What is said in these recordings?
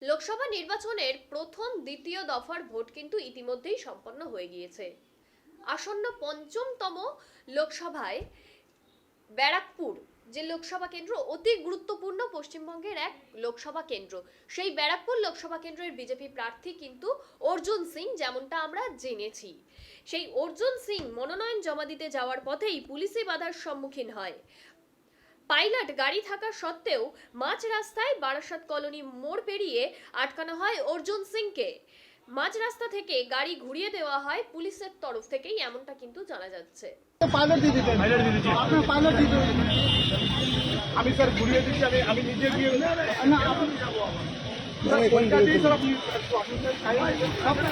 লোকসভা নির্বাচনের প্রথম দ্বিতীয় দফার ভোট কিন্তু ইতিমধ্যেই সম্পন্ন হয়ে গিয়েছে। আসন্ন পঞ্চমতম লোকসভায় ব্যারাকপুর যে লোকসভা কেন্দ্র অতি গুরুত্বপূর্ণ, পশ্চিমবঙ্গের এক লোকসভা কেন্দ্র, সেই ব্যারাকপুর লোকসভা কেন্দ্রের বিজেপি প্রার্থী কিন্তু অর্জুন সিং, যেমনটা আমরা জেনেছি। সেই অর্জুন সিং মনোনয়ন জমা দিতে যাওয়ার পথেই পুলিশি বাধার সম্মুখীন হয়। পাইলট গাড়ি থাকা সত্ত্বেও মাঝ রাস্তায় বারাসাত কলোনি মোড় পেরিয়ে আটকানো হয় অর্জুন সিংকে। মাঝ রাস্তা থেকে গাড়ি ঘুরিয়ে দেওয়া হয় পুলিশের তরফ থেকেই, এমনটা কিন্তু জানা যাচ্ছে। পাইলট দিয়ে দিতেন, আপনার পাইলট দিয়ে দিতেন। আমি স্যার ঘুরিয়ে দিচ্ছি, আমি নিজে গিয়ে না আপনি কলকাতায় স্যার আপনি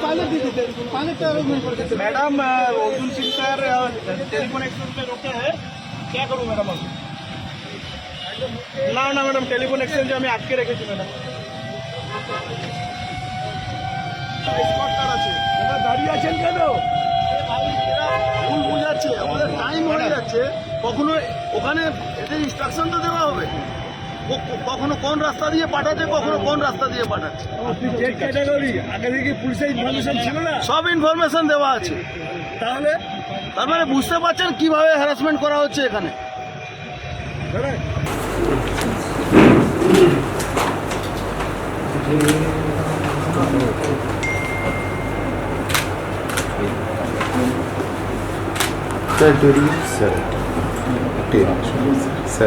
पायलट दी देते pilot madam Arjun Singh sir telephone exchange में रुके हैं, क्या करूँ मैडम अब? ना ना मैडम टेलीफोन एक्सचेंज আমি আটকে রেখেছি ম্যাডাম। স্পট কার আছে, ওরা দাঁড়িয়ে আছেন কেন? ভুল বোঝাচ্ছে, আমাদের টাইম হয়ে যাচ্ছে। কখনো ওখানে এটা ইনস্ট্রাকশন তো দেওয়া হবে, কখনো কোন রাস্তা দিয়ে পাঠাচ্ছে, কখনো কোন রাস্তা দিয়ে পাঠাচ্ছে। যে ক্যাটাগরি আগে থেকে পুলিশের ইনফরমেশন ছিল না, সব ইনফরমেশন দেওয়া আছে। তাহলে তার মানে বুঝতে পারছেন কিভাবে হ্যারাসমেন্ট করা হচ্ছে এখানে। Sir, do you, sir? Okay, sir.